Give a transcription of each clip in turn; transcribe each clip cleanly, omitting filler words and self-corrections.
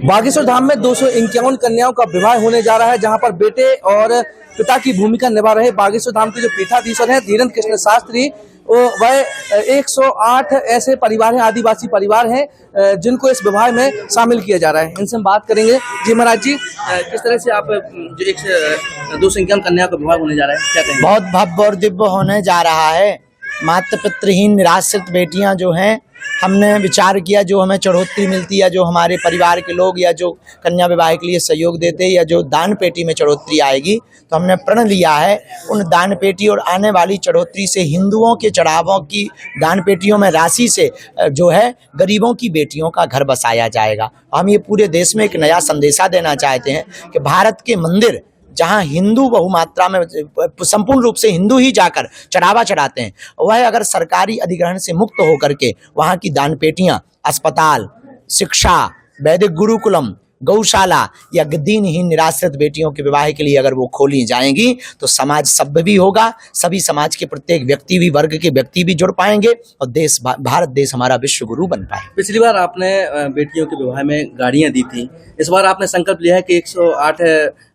बागेश्वर धाम में 251 कन्याओं का विवाह होने जा रहा है, जहां पर बेटे और पिता की भूमिका निभा रहे बागेश्वर धाम के जो पीठाधीश्वर हैं धीरेन्द्र कृष्ण शास्त्री, वह 108 ऐसे परिवार हैं, आदिवासी परिवार हैं जिनको इस विवाह में शामिल किया जा रहा है। इनसे हम बात करेंगे। जी महाराज जी, किस तरह से आप जो 251 कन्याओं का विवाह होने जा रहा है, क्या कहेंगे? बहुत भव्य और दिव्य होने जा रहा है। माता पितृहीन निराश्रित बेटियां जो हैं, हमने विचार किया जो हमें चढ़ोतरी मिलती है, जो हमारे परिवार के लोग या जो कन्या विवाह के लिए सहयोग देते हैं, या जो दान पेटी में चढ़ोतरी आएगी, तो हमने प्रण लिया है उन दान पेटी और आने वाली चढ़ोतरी से हिंदुओं के चढ़ावों की दान पेटियों में राशि से जो है गरीबों की बेटियों का घर बसाया जाएगा। हम ये पूरे देश में एक नया संदेशा देना चाहते हैं कि भारत के मंदिर जहाँ हिंदू बहुमात्रा में संपूर्ण रूप से हिंदू ही जाकर चढ़ावा चढ़ाते हैं, वह अगर सरकारी अधिग्रहण से मुक्त होकर के वहाँ की दान पेटियाँ, अस्पताल, शिक्षा, वैदिक गुरुकुलम, गौशाला या दीनहीन निराश्रित बेटियों के विवाह के लिए अगर वो खोली जाएंगी तो समाज सभ्य भी होगा, सभी समाज के प्रत्येक व्यक्ति भी, वर्ग के व्यक्ति भी जुड़ पाएंगे और देश, भारत देश हमारा विश्व गुरु बन पाए। पिछली बार आपने बेटियों के विवाह में गाड़ियां दी थी, इस बार आपने संकल्प लिया है कि 108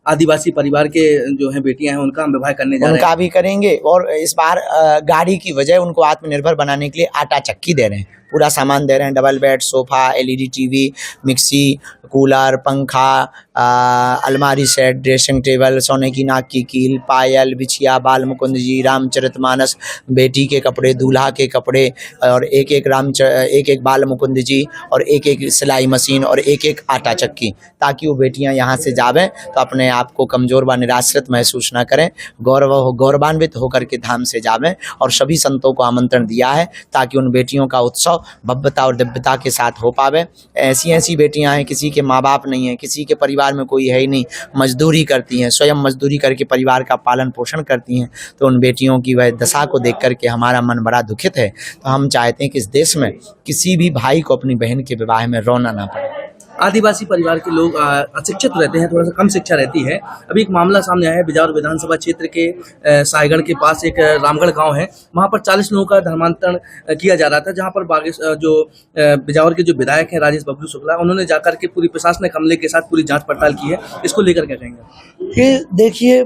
आदिवासी परिवार के जो है बेटियां हैं उनका हम विवाह करने जा रहे हैं। उनका भी करेंगे और इस बार गाड़ी की बजाय उनको आत्मनिर्भर बनाने के लिए आटा चक्की दे रहे हैं, पूरा सामान दे रहे हैं, double bed, sofa, LED TV, mixie, cooler, पंखा, अलमारी सेट, ड्रेसिंग टेबल, सोने की नाक की कील, पायल, बिछिया, बाल मुकुंद जी, रामचरितमानस, बेटी के कपड़े, दूल्हा के कपड़े और एक एक बाल मुकुंद जी और एक एक सिलाई मशीन और एक एक आटा चक्की, ताकि वो बेटियां यहाँ से जावें तो अपने आप को कमज़ोर व निराश्रित महसूस न करें, गौरवान्वित होकर के धाम से जावें। और सभी संतों को आमंत्रण दिया है ताकि उन बेटियों का उत्सव भव्यता और दिव्यता के साथ हो पावे। ऐसी बेटियां हैं, किसी के माँ बाप नहीं हैं, किसी के परिवार में कोई है ही नहीं, मजदूरी करती हैं, स्वयं मजदूरी करके परिवार का पालन पोषण करती हैं, तो उन बेटियों की वह दशा को देख करके हमारा मन बड़ा दुखित है। तो हम चाहते हैं कि इस देश में किसी भी भाई को अपनी बहन के विवाह में रोना ना पड़े। आदिवासी परिवार के लोग अशिक्षित रहते हैं, थोड़ा सा कम शिक्षा रहती है। अभी एक मामला सामने आया है, बिजावर विधानसभा क्षेत्र के सायगढ़ के पास एक रामगढ़ गांव है, वहां पर 40 लोगों का धर्मांतरण किया जा रहा था, जहां पर बिजावर के जो विधायक हैं राजेश बबलू शुक्ला, उन्होंने जाकर के पूरी प्रशासनिक अमले के साथ पूरी जांच पड़ताल की है। इसको लेकर क्या कहेंगे? ये देखिए,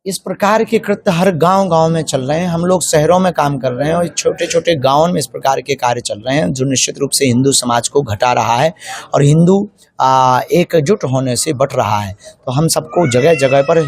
इस प्रकार के कृत्य हर गांव में चल रहे हैं। हम लोग शहरों में काम कर रहे हैं और छोटे छोटे गांवों में इस प्रकार के कार्य चल रहे हैं, जो निश्चित रूप से हिंदू समाज को घटा रहा है और हिंदू एकजुट होने से बट रहा है। तो हम सबको जगह जगह पर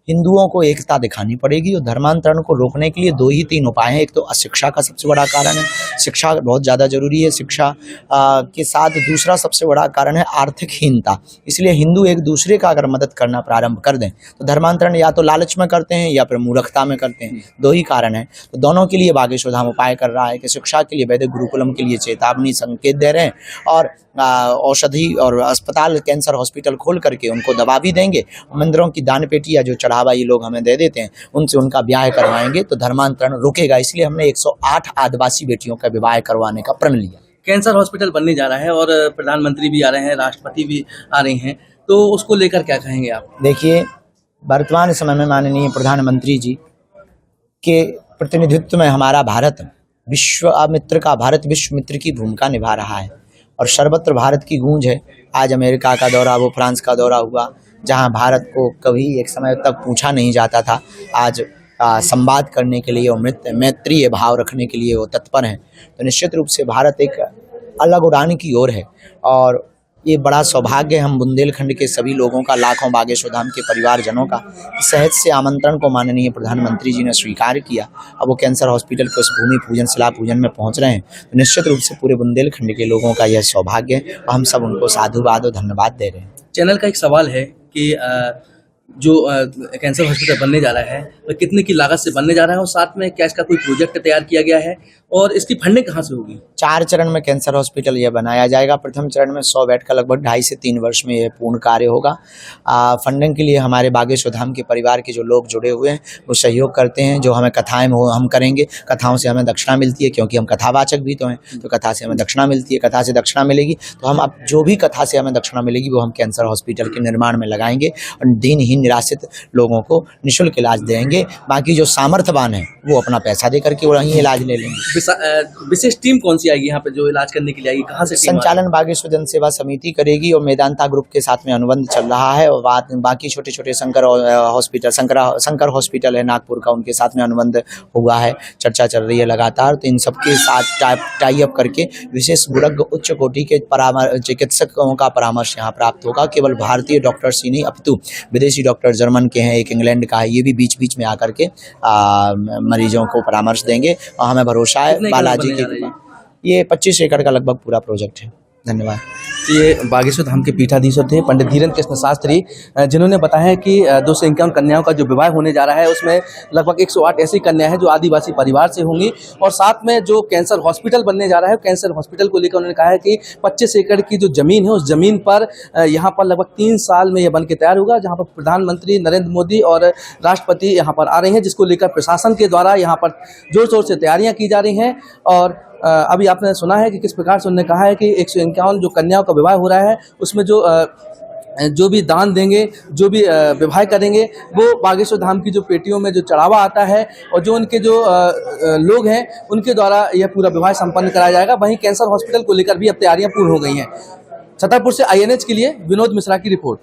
हिंदुओं को एकता दिखानी पड़ेगी और धर्मांतरण को रोकने के लिए 2 ही 3 उपाय हैं। एक तो अशिक्षा का सबसे बड़ा कारण है, शिक्षा बहुत ज़्यादा जरूरी है। शिक्षा के साथ दूसरा सबसे बड़ा कारण है आर्थिक हीनता। इसलिए हिंदू एक दूसरे का अगर मदद करना प्रारंभ कर दें तो धर्मांतरण या तो लालच में करते हैं या फिर मूर्खता में करते हैं, 2 ही कारण हैं। तो दोनों के लिए बागेश्वर धाम उपाय कर रहा है कि शिक्षा के लिए वैदिक गुरुकुलम के लिए चेतावनी संकेत दे रहे हैं और औषधि और अस्पताल, कैंसर हॉस्पिटल खोल करके उनको दवा भी देंगे। मंदिरों की दान पेटी या जो चढ़ावा ये लोग हमें दे देते हैं उनसे उनका ब्याह करवाएंगे तो धर्मांतरण रुकेगा। इसलिए हमने 108 आदिवासी बेटियों का विवाह करवाने का प्रण लिया। कैंसर हॉस्पिटल बनने जा रहा है और प्रधानमंत्री भी आ रहे हैं, राष्ट्रपति भी आ रहे हैं, तो उसको लेकर क्या कहेंगे आप? देखिए, वर्तमान समय में माननीय प्रधानमंत्री जी के प्रतिनिधित्व में हमारा भारत भारत विश्व मित्र की भूमिका निभा रहा है और सर्वत्र भारत की गूंज है। आज अमेरिका का दौरा, वो फ्रांस का दौरा हुआ, जहां भारत को कभी एक समय तक पूछा नहीं जाता था, आज संवाद करने के लिए और मैत्रीय भाव रखने के लिए वो तत्पर हैं। तो निश्चित रूप से भारत एक अलग उड़ान की ओर है और ये बड़ा सौभाग्य है हम बुंदेलखंड के सभी लोगों का, लाखों बागेश्वर धाम के परिवारजनों का, सहज से आमंत्रण को माननीय प्रधानमंत्री जी ने स्वीकार किया। अब वो कैंसर हॉस्पिटल के उस भूमि पूजन, शिला पूजन में पहुंच रहे हैं। तो निश्चित रूप से पूरे बुंदेलखंड के लोगों का यह सौभाग्य है और हम सब उनको साधुवाद और धन्यवाद दे रहे हैं। चैनल का एक सवाल है कि जो कैंसर हॉस्पिटल बनने जा रहा है तो कितने की लागत से बनने जा रहा है और साथ में क्या इसका कोई प्रोजेक्ट तैयार किया गया है और इसकी फंडिंग कहाँ से होगी? 4 चरण में कैंसर हॉस्पिटल यह बनाया जाएगा। प्रथम चरण में 100 बेड का लगभग 2.5 से 3 वर्ष में यह पूर्ण कार्य होगा। फंडिंग के लिए हमारे बागेश्वर धाम के परिवार के जो लोग जुड़े हुए हैं वो सहयोग करते हैं। जो हमें कथाएं हम करेंगे, कथाओं से हमें दक्षिणा मिलती है, क्योंकि हम कथावाचक भी तो हैं, तो कथा से हमें दक्षिणा मिलती है। कथा से दक्षिणा मिलेगी तो हम अब जो भी कथा से हमें दक्षिणा मिलेगी वो हम कैंसर हॉस्पिटल के निर्माण में लगाएंगे और दीनहीन निराश्रित लोगों को निःशुल्क इलाज देंगे। बाकी जो सामर्थ्यवान है वो अपना पैसा दे करके वहीं इलाज ले लेंगे। विशेष टीम कौन सी आएगी यहाँ पे जो इलाज करने के लिए आएगी, कहाँ से टीम संचालन बागेश्वर जन सेवा समिति करेगी और मेदांता ग्रुप के साथ में अनुबंध चल रहा है। और बाकी छोटे छोटे शंकर हॉस्पिटल है नागपुर का, उनके साथ में अनुबंध हुआ है, चर्चा चल रही है लगातार। तो इन सबके साथ टाई अप करके विशेषज्ञ उच्च कोटि के चिकित्सकों का परामर्श यहाँ प्राप्त होगा। केवल भारतीय डॉक्टर्स ही नहीं अपितु विदेशी डॉक्टर जर्मन के हैं, एक इंग्लैंड का है, ये भी बीच बीच में आकर के मरीजों को परामर्श देंगे। और हमें भरोसा है बालाजी की, ये 25 एकड़ का लगभग पूरा प्रोजेक्ट है। धन्यवाद। ये बागेश्वर धाम के पीठाधीश्वर थे पंडित धीरेन्द्र कृष्ण शास्त्री, जिन्होंने बताया कि 251 कन्याओं का जो विवाह होने जा रहा है उसमें लगभग 108 ऐसी कन्या हैं जो आदिवासी परिवार से होंगी। और साथ में जो कैंसर हॉस्पिटल बनने जा रहा है, कैंसर हॉस्पिटल को लेकर उन्होंने कहा है कि 25 एकड़ की जो जमीन है उस जमीन पर यहाँ पर लगभग 3 साल में यह बन के तैयार होगा, जहाँ पर प्रधानमंत्री नरेंद्र मोदी और राष्ट्रपति यहाँ पर आ रहे हैं, जिसको लेकर प्रशासन के द्वारा यहाँ पर जोर शोर से तैयारियाँ की जा रही हैं। और अभी आपने सुना है कि किस प्रकार से उन्होंने कहा है कि 151 जो कन्याओं का विवाह हो रहा है उसमें जो भी दान देंगे, जो भी विवाह करेंगे, वो बागेश्वर धाम की जो पेटियों में जो चढ़ावा आता है और जो उनके जो लोग हैं उनके द्वारा यह पूरा विवाह संपन्न कराया जाएगा। वहीं कैंसर हॉस्पिटल को लेकर भी अब तैयारियां पूर्ण हो गई हैं। छतरपुर से INH के लिए विनोद मिश्रा की रिपोर्ट।